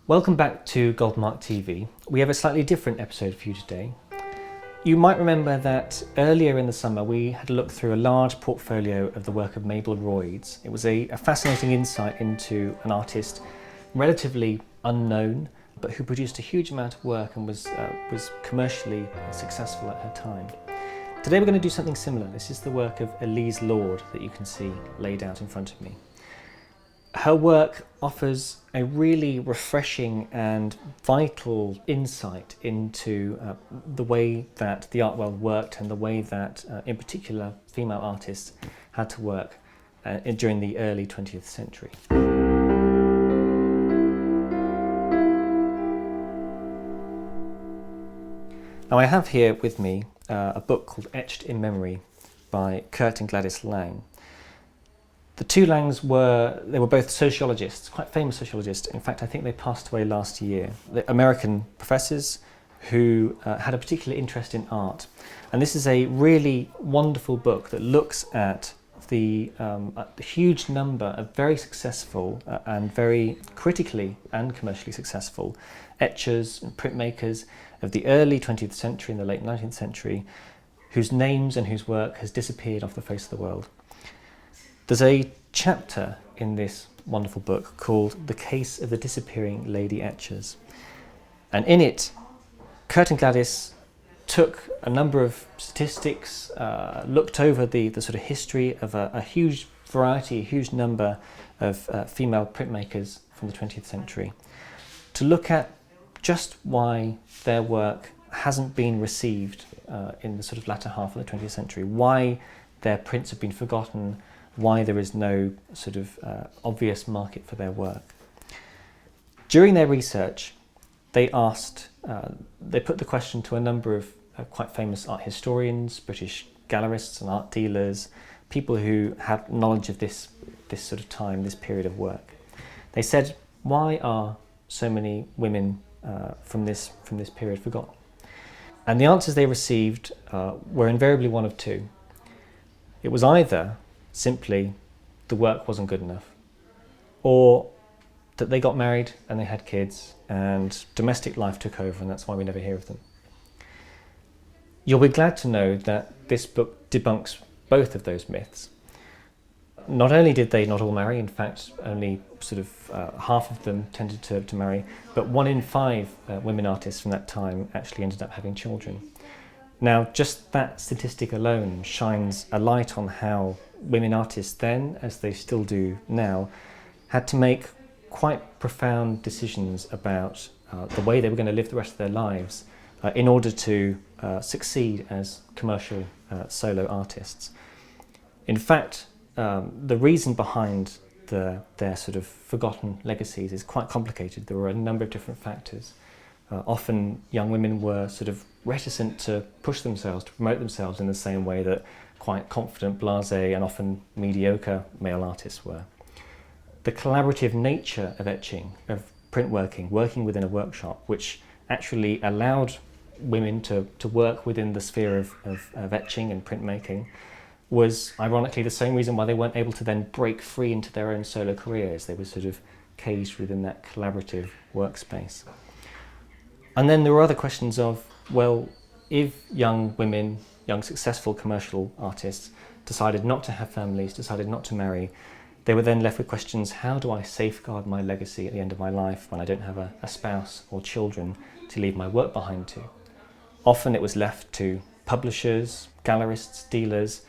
Welcome back to Goldmark TV. We have a slightly different episode for you today. You might remember that earlier in the summer we had a look through a large portfolio of the work of Mabel Royds. It was a fascinating insight into an artist relatively unknown, but who produced a huge amount of work and was commercially successful at her time. Today we're going to do something similar. This is the work of Elyse Lord that you can see laid out in front of me. Her work offers a really refreshing and vital insight into the way that the art world worked and the way that, in particular, female artists had to work during the early 20th century. Now I have here with me a book called Etched in Memory by Kurt and Gladys Lang. The two Langs were both sociologists, quite famous sociologists. In fact, I think they passed away last year. They're American professors who had a particular interest in art. And this is a really wonderful book that looks at the huge number of very successful and very critically and commercially successful etchers and printmakers of the early 20th century and the late 19th century, whose names and whose work has disappeared off the face of the world. There's a chapter in this wonderful book called The Case of the Disappearing Lady Etchers. And in it, Kurt and Gladys took a number of statistics, looked over the sort of history of a huge variety, a huge number of female printmakers from the 20th century, to look at just why their work hasn't been received in the sort of latter half of the 20th century, why their prints have been forgotten, why there is no sort of obvious market for their work. During their research, they put the question to a number of quite famous art historians, British gallerists and art dealers, people who had knowledge of this sort of time, this period of work. They said, why are so many women from this period forgotten? And the answers they received were invariably one of two. It was either simply the work wasn't good enough, or that they got married and they had kids and domestic life took over, and that's why we never hear of them. You'll be glad to know that this book debunks both of those myths. Not only did they not all marry, in fact only sort of half of them tended to marry, but 1 in 5 women artists from that time actually ended up having children. Now just that statistic alone shines a light on how women artists then, as they still do now, had to make quite profound decisions about the way they were going to live the rest of their lives in order to succeed as commercial solo artists. In fact, the reason behind their sort of forgotten legacies is quite complicated. There were a number of different factors. Often young women were sort of reticent to push themselves, to promote themselves in the same way that quite confident, blasé and often mediocre male artists were. The collaborative nature of etching, of printworking, working within a workshop, which actually allowed women to work within the sphere of etching and printmaking, was ironically the same reason why they weren't able to then break free into their own solo careers. They were sort of caged within that collaborative workspace. And then there were other questions of, well, if young women, young successful commercial artists decided not to have families, decided not to marry, they were then left with questions, how do I safeguard my legacy at the end of my life when I don't have a spouse or children to leave my work behind to? Often it was left to publishers, gallerists, dealers,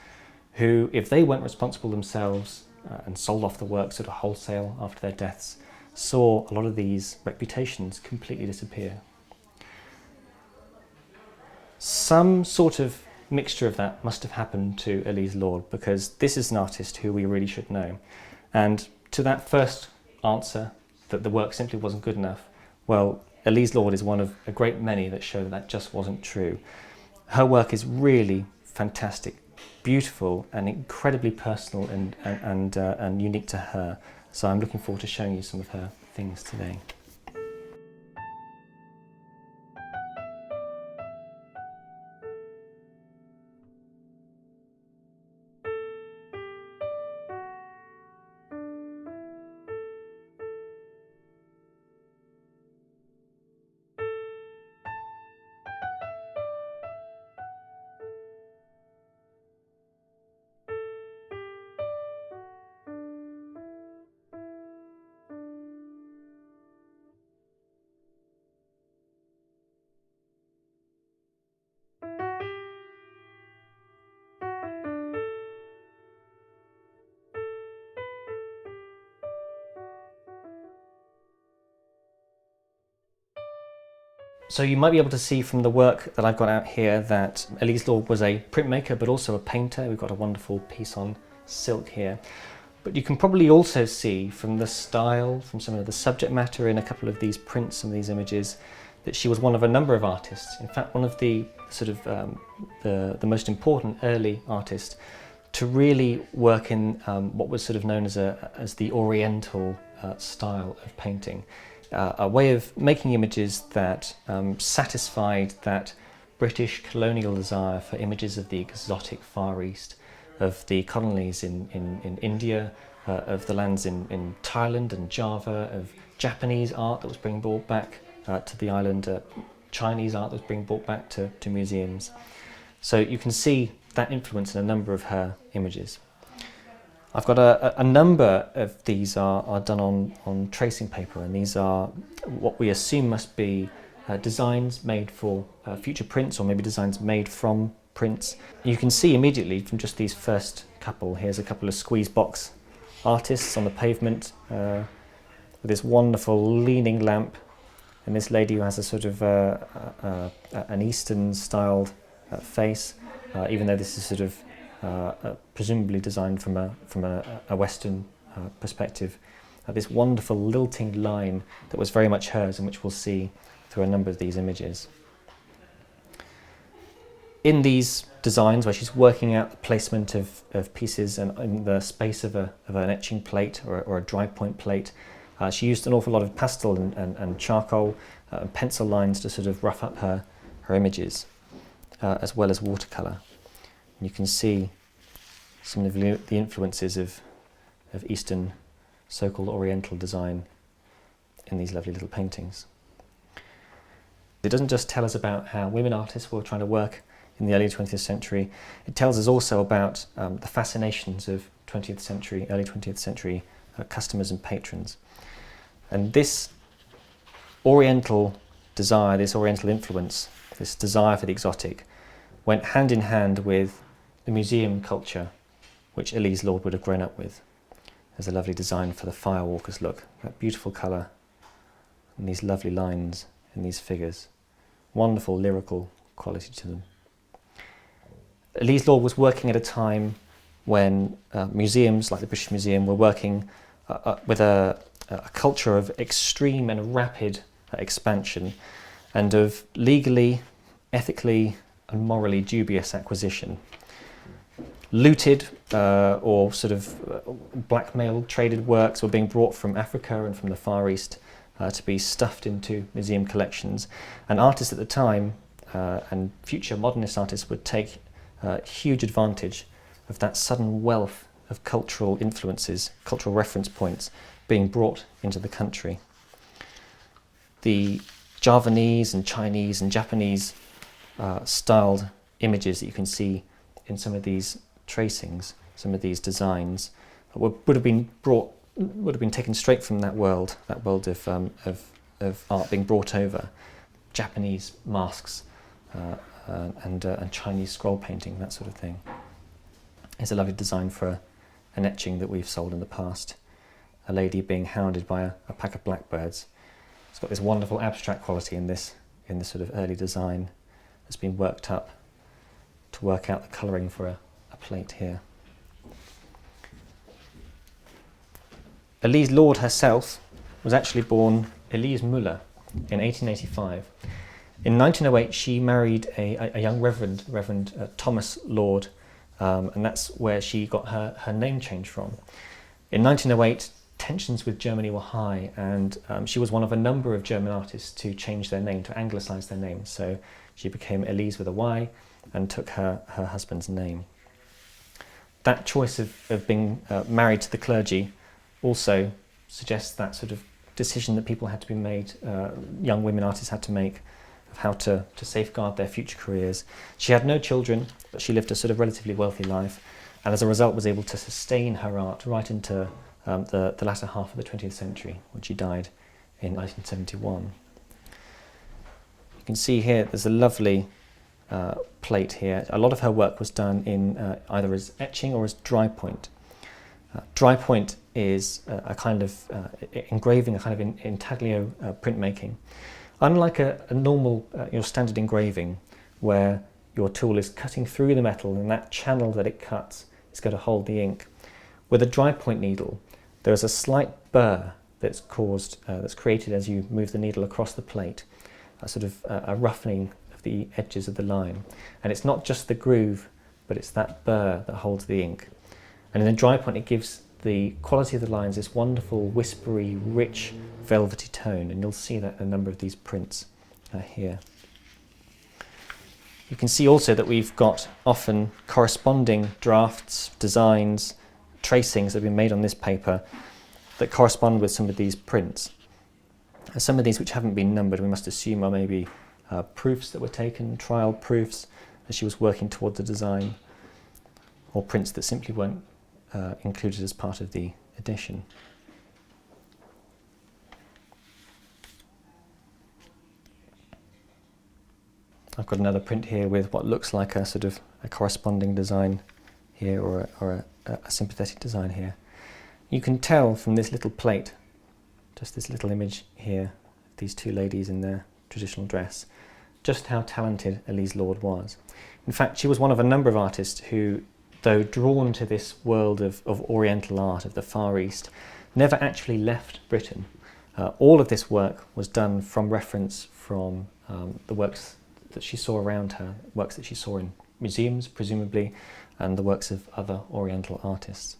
who, if they weren't responsible themselves and sold off the work sort of wholesale after their deaths, saw a lot of these reputations completely disappear. Some sort of mixture of that must have happened to Elyse Lord, because this is an artist who we really should know. And to that first answer, that the work simply wasn't good enough, well, Elyse Lord is one of a great many that show that that just wasn't true. Her work is really fantastic, beautiful and incredibly personal and unique to her. So I'm looking forward to showing you some of her things today. So you might be able to see from the work that I've got out here that Elyse Lord was a printmaker but also a painter. We've got a wonderful piece on silk here. But you can probably also see from the style, from some of the subject matter in a couple of these prints and these images, that she was one of a number of artists. In fact, one of the sort of the most important early artists to really work in what was sort of known as the Oriental style of painting. A way of making images that satisfied that British colonial desire for images of the exotic Far East, of the colonies in India, of the lands in Thailand and Java, of Japanese art that was being brought back to the island, Chinese art that was being brought back to museums. So you can see that influence in a number of her images. I've got a number of these are done on tracing paper, and these are what we assume must be designs made for future prints, or maybe designs made from prints. You can see immediately from just these first couple, here's a couple of squeeze box artists on the pavement with this wonderful leaning lamp, and this lady who has a sort of an Eastern styled face, even though this is sort of presumably designed from a Western perspective. This wonderful lilting line that was very much hers, and which we'll see through a number of these images. In these designs, where she's working out the placement of pieces and in the space of an etching plate or a dry point plate, she used an awful lot of pastel and charcoal and pencil lines to sort of rough up her images, as well as watercolour. And you can see some of the influences of Eastern, so-called Oriental design in these lovely little paintings. It doesn't just tell us about how women artists were trying to work in the early 20th century, it tells us also about the fascinations of 20th century, early 20th century customers and patrons. And this Oriental desire, this Oriental influence, this desire for the exotic, went hand in hand with the museum culture which Elyse Lord would have grown up with. There's a lovely design for the firewalkers look, that beautiful colour and these lovely lines and these figures. Wonderful lyrical quality to them. Elyse Lord was working at a time when museums like the British Museum were working with a culture of extreme and rapid expansion and of legally, ethically and morally dubious acquisition. Looted or sort of blackmailed traded works were being brought from Africa and from the Far East to be stuffed into museum collections, and artists at the time and future modernist artists would take huge advantage of that sudden wealth of cultural influences, cultural reference points being brought into the country. The Javanese and Chinese and Japanese styled images that you can see in some of these tracings, some of these designs, would have been taken straight from that world of art being brought over. Japanese masks and Chinese scroll painting, that sort of thing. It's a lovely design for an etching that we've sold in the past. A lady being hounded by a pack of blackbirds. It's got this wonderful abstract quality in this sort of early design that's been worked up to work out the colouring for a plate here. Elyse Lord herself was actually born Elise Müller in 1885. In 1908 she married a young Reverend Thomas Lord, and that's where she got her name change from. In 1908 tensions with Germany were high, and she was one of a number of German artists to change their name, to anglicise their name. So she became Elise with a Y and took her husband's name. That choice of being married to the clergy also suggests that sort of decision that people had to be made, young women artists had to make, of how to safeguard their future careers. She had no children, but she lived a sort of relatively wealthy life, and as a result was able to sustain her art right into the latter half of the 20th century, when she died in 1971. You can see here there's a lovely plate here. A lot of her work was done in either as etching or as dry point. Dry point is a kind of engraving, a kind of intaglio printmaking. Unlike a normal standard engraving, where your tool is cutting through the metal and that channel that it cuts is going to hold the ink, with a dry point needle, there is a slight burr that's created as you move the needle across the plate, a sort of a roughening of the edges of the line. And it's not just the groove, but it's that burr that holds the ink. And in a dry point, it gives the quality of the lines this wonderful, whispery, rich, velvety tone, and you'll see that in a number of these prints here. You can see also that we've got often corresponding drafts, designs, tracings that have been made on this paper that correspond with some of these prints. And some of these which haven't been numbered, we must assume are maybe proofs that were taken, trial proofs as she was working towards the design, or prints that simply weren't included as part of the edition. I've got another print here with what looks like a sort of a corresponding design here, or a sympathetic design here. You can tell from this little plate, just this little image here, these two ladies in their traditional dress, just how talented Elyse Lord was. In fact, she was one of a number of artists who, though drawn to this world of Oriental art of the Far East, never actually left Britain. All of this work was done from reference from the works that she saw around her, works that she saw in museums, presumably, and the works of other Oriental artists.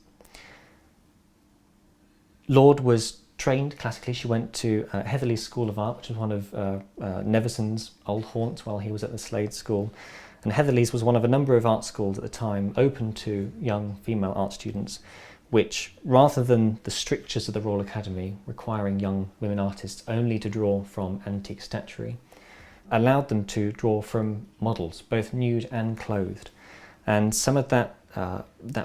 Lord was trained classically. She went to Heatherley's School of Art, which was one of Nevison's old haunts while he was at the Slade School. And Heatherley's was one of a number of art schools at the time open to young female art students, which, rather than the strictures of the Royal Academy requiring young women artists only to draw from antique statuary, allowed them to draw from models, both nude and clothed. And some of that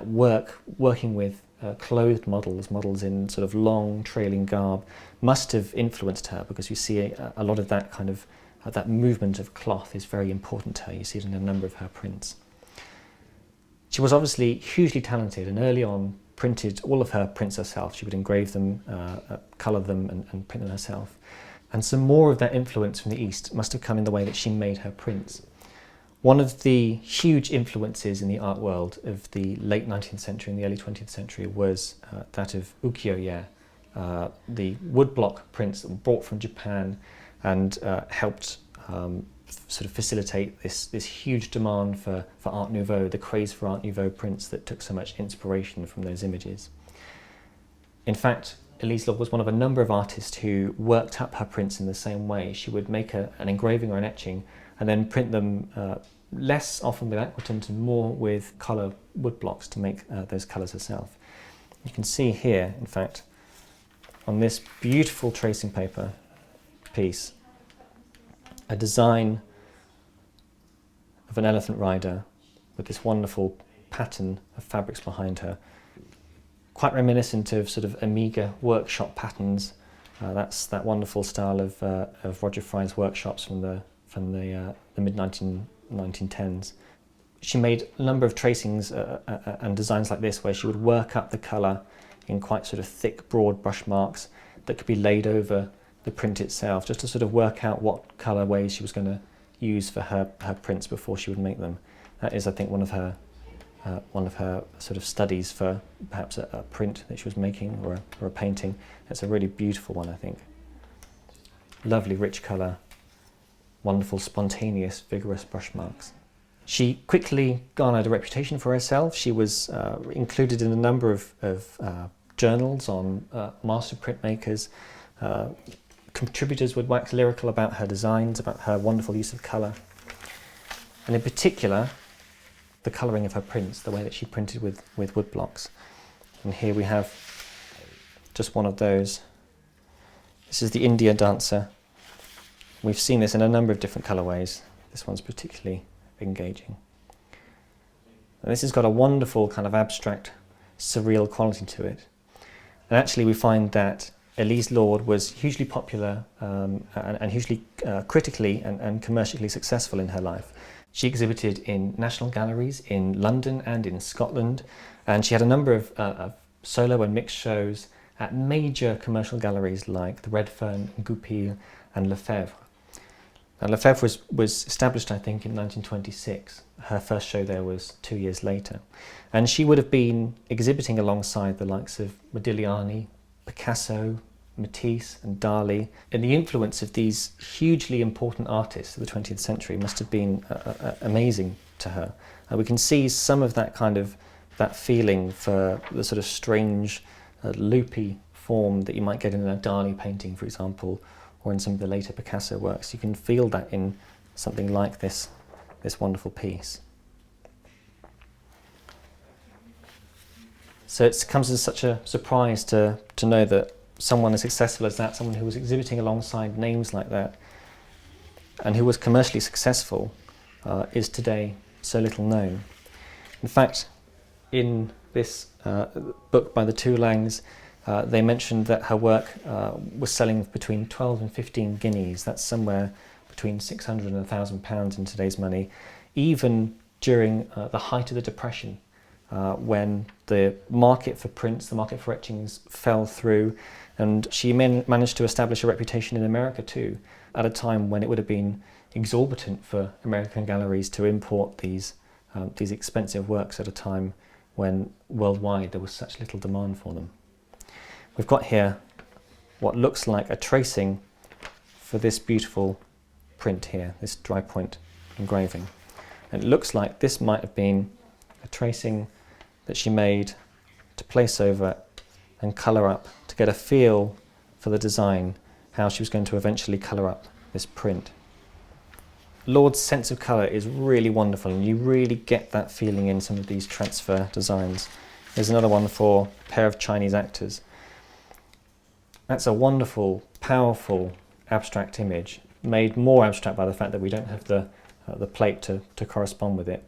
working with clothed models in sort of long trailing garb, must have influenced her, because you see a lot of that kind of that movement of cloth is very important to her. You see it in a number of her prints. She was obviously hugely talented, and early on printed all of her prints herself. She would engrave them, colour them, and print them herself. And some more of that influence from the East must have come in the way that she made her prints. One of the huge influences in the art world of the late 19th century and the early 20th century was that of ukiyo-e, the woodblock prints that were brought from Japan and helped sort of facilitate this huge demand for Art Nouveau, the craze for Art Nouveau prints that took so much inspiration from those images. In fact, Elyse Lord was one of a number of artists who worked up her prints in the same way. She would make an engraving or an etching and then print them less often with aquatint and more with colour woodblocks to make those colours herself. You can see here, in fact, on this beautiful tracing paper piece, a design of an elephant rider with this wonderful pattern of fabrics behind her, quite reminiscent of sort of Amiga workshop patterns. That's that wonderful style of Roger Fry's workshops from the mid-1910s. She made a number of tracings and designs like this, where she would work up the colour in quite sort of thick, broad brush marks that could be laid over the print itself, just to sort of work out what colourways she was going to use for her prints before she would make them. That is, I think, one of her sort of studies for perhaps a print that she was making, or a painting. It's a really beautiful one, I think. Lovely, rich colour, wonderful, spontaneous, vigorous brush marks. She quickly garnered a reputation for herself. She was included in a number of journals on master printmakers. Contributors would wax lyrical about her designs, about her wonderful use of colour, and in particular the colouring of her prints, the way that she printed with woodblocks. And here we have just one of those. This is the India dancer. We've seen this in a number of different colourways. This one's particularly engaging. And this has got a wonderful kind of abstract, surreal quality to it. And actually we find that Elyse Lord was hugely popular and hugely critically and commercially successful in her life. She exhibited in national galleries in London and in Scotland, and she had a number of solo and mixed shows at major commercial galleries like the Redfern, Goupil and Lefebvre. Lefebvre was established, I think, in 1926. Her first show there was 2 years later. And she would have been exhibiting alongside the likes of Modigliani, Picasso, Matisse and Dali. And the influence of these hugely important artists of the 20th century must have been amazing to her. We can see some of that feeling for the sort of strange, loopy form that you might get in a Dali painting, for example, or in some of the later Picasso works. You can feel that in something like this wonderful piece. So it comes as such a surprise to know that someone as successful as that, someone who was exhibiting alongside names like that, and who was commercially successful, is today so little known. In fact, in this book by the two Langs, they mentioned that her work was selling between 12 and 15 guineas. That's somewhere between 600 and £1,000 in today's money, even during the height of the Depression, when the market for prints, the market for etchings fell through, and she managed to establish a reputation in America too, at a time when it would have been exorbitant for American galleries to import these expensive works at a time when worldwide there was such little demand for them. We've got here what looks like a tracing for this beautiful print here, this dry point engraving. And it looks like this might have been a tracing that she made to place over and colour up, to get a feel for the design, how she was going to eventually colour up this print. Lord's sense of colour is really wonderful, and you really get that feeling in some of these transfer designs. There's another one for a pair of Chinese actors. That's a wonderful, powerful, abstract image, made more abstract by the fact that we don't have the plate to correspond with it.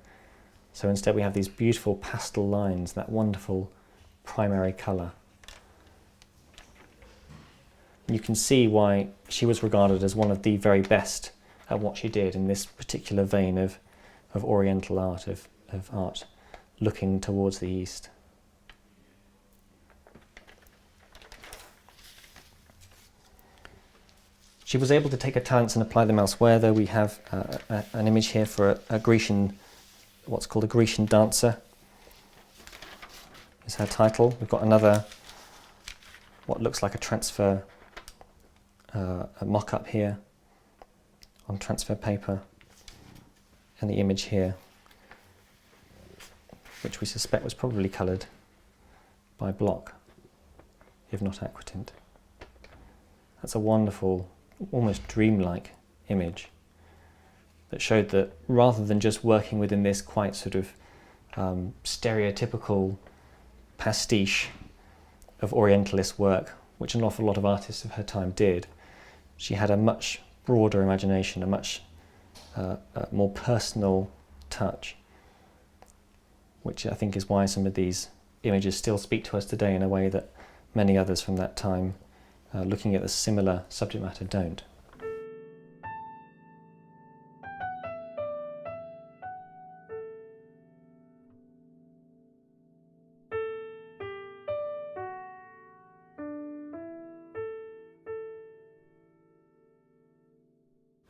So instead we have these beautiful pastel lines, that wonderful primary colour. You can see why she was regarded as one of the very best at what she did in this particular vein of Oriental art, of art looking towards the East. She was able to take her talents and apply them elsewhere, though. We have an image here for a Grecian, what's called a Grecian dancer, is her title. We've got another, what looks like a transfer, a mock-up here on transfer paper, and the image here, which we suspect was probably coloured by Block, if not aquatint. That's a wonderful, almost dreamlike image that showed that rather than just working within this quite sort of stereotypical pastiche of Orientalist work, which an awful lot of artists of her time did, she had a much broader imagination, a much more personal touch, which I think is why some of these images still speak to us today in a way that many others from that time looking at the similar subject matter don't.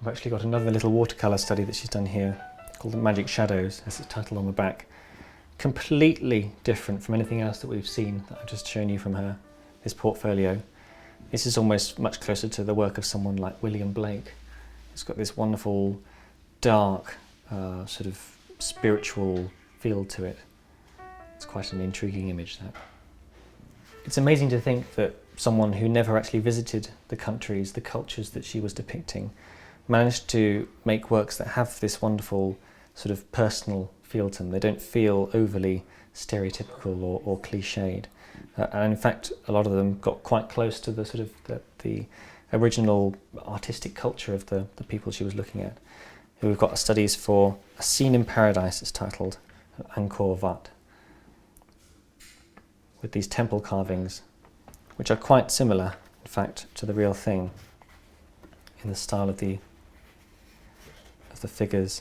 I've actually got another little watercolour study that she's done here called The Magic Shadows, as its title on the back. Completely different from anything else that we've seen that I've just shown you from her, this portfolio. This is almost much closer to the work of someone like William Blake. It's got this wonderful, dark, sort of spiritual feel to it. It's quite an intriguing image, that. It's amazing to think that someone who never actually visited the countries, the cultures that she was depicting, managed to make works that have this wonderful sort of personal feel to them. They don't feel overly stereotypical or cliched. And in fact, a lot of them got quite close to the sort of the original artistic culture of the people she was looking at. Here we've got studies for A Scene in Paradise, it's titled, Angkor Wat, with these temple carvings, which are quite similar, in fact, to the real thing in the style of the figures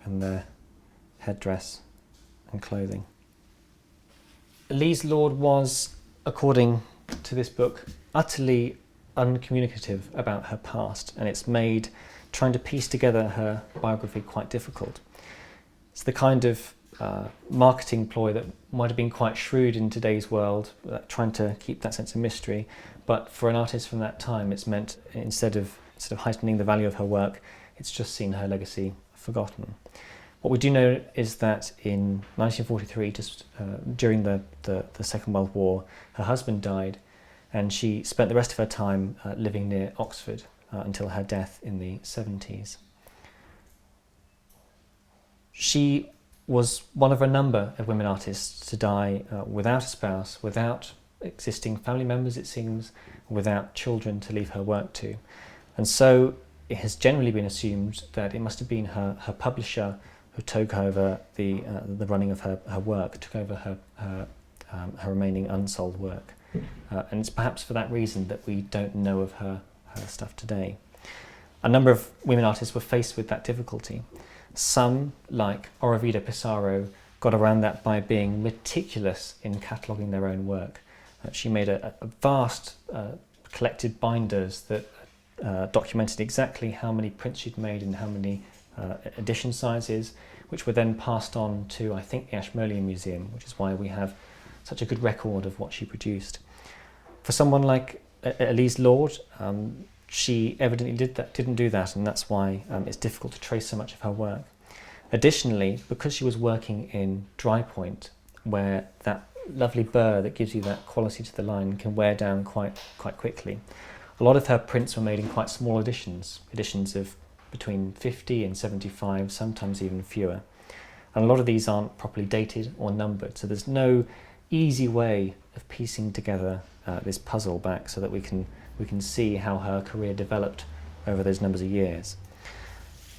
and their headdress and clothing. Elyse Lord was, according to this book, utterly uncommunicative about her past, and it's made trying to piece together her biography quite difficult. It's the kind of marketing ploy that might have been quite shrewd in today's world, trying to keep that sense of mystery, but for an artist from that time it's meant, instead of heightening the value of her work, it's just seen her legacy forgotten. What we do know is that in 1943, just during the Second World War, her husband died, and she spent the rest of her time living near Oxford until her death in the 70s. She was one of a number of women artists to die without a spouse, without existing family members, it seems, without children to leave her work to. And so it has generally been assumed that it must have been her publisher who took over the running of her work, took over her remaining unsold work. And it's perhaps for that reason that we don't know of her stuff today. A number of women artists were faced with that difficulty. Some, like Orovida Pissarro, got around that by being meticulous in cataloguing their own work. She made a vast collected binders that documented exactly how many prints she'd made and how many edition sizes, which were then passed on to, I think, the Ashmolean Museum, which is why we have such a good record of what she produced. For someone like Elyse Lord, she evidently didn't do that, and that's why it's difficult to trace so much of her work. Additionally, because she was working in dry point, where that lovely burr that gives you that quality to the line can wear down quite quickly, a lot of her prints were made in quite small editions of between 50 and 75, sometimes even fewer. And a lot of these aren't properly dated or numbered, so there's no easy way of piecing together this puzzle back so that we can see how her career developed over those numbers of years.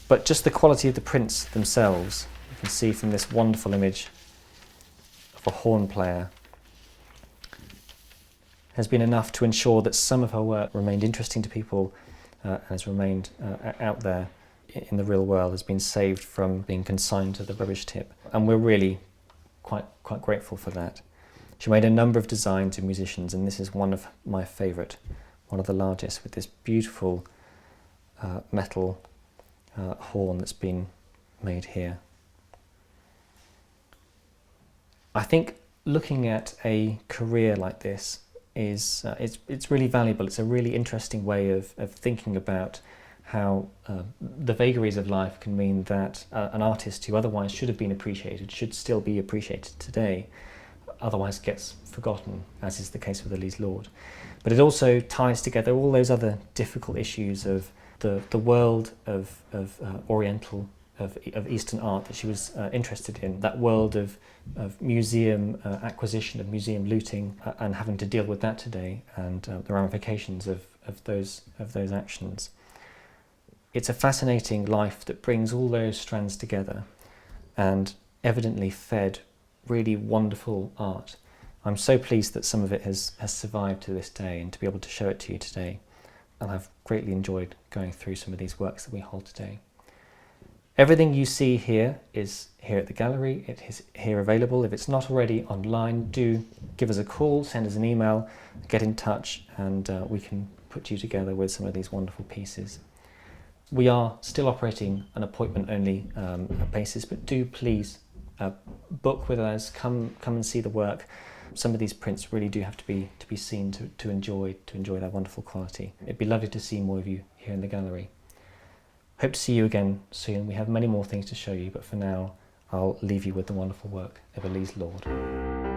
But just the quality of the prints themselves, you can see from this wonderful image of a horn player, has been enough to ensure that some of her work remained interesting to people and has remained out there in the real world, has been saved from being consigned to the rubbish tip. And we're really quite grateful for that. She made a number of designs of musicians, and this is one of my favourite, one of the largest, with this beautiful metal horn that's been made here. I think looking at a career like this is it's really valuable. It's a really interesting way of thinking about how the vagaries of life can mean that an artist who otherwise should have been appreciated should still be appreciated today, otherwise gets forgotten, as is the case with Elyse Lord. But it also ties together all those other difficult issues of the world of Eastern art that she was interested in, that world of museum acquisition, of museum looting, and having to deal with that today, and the ramifications of those actions. It's a fascinating life that brings all those strands together and evidently fed really wonderful art. I'm so pleased that some of it has survived to this day, and to be able to show it to you today. And I've greatly enjoyed going through some of these works that we hold today. Everything you see here is here at the gallery. It is here available. If it's not already online, do give us a call, send us an email, get in touch, and we can put you together with some of these wonderful pieces. We are still operating an appointment-only basis, but do please book with us, come and see the work. Some of these prints really do have to be seen to enjoy their wonderful quality. It'd be lovely to see more of you here in the gallery. Hope to see you again soon. We have many more things to show you, but for now I'll leave you with the wonderful work of Elyse Lord.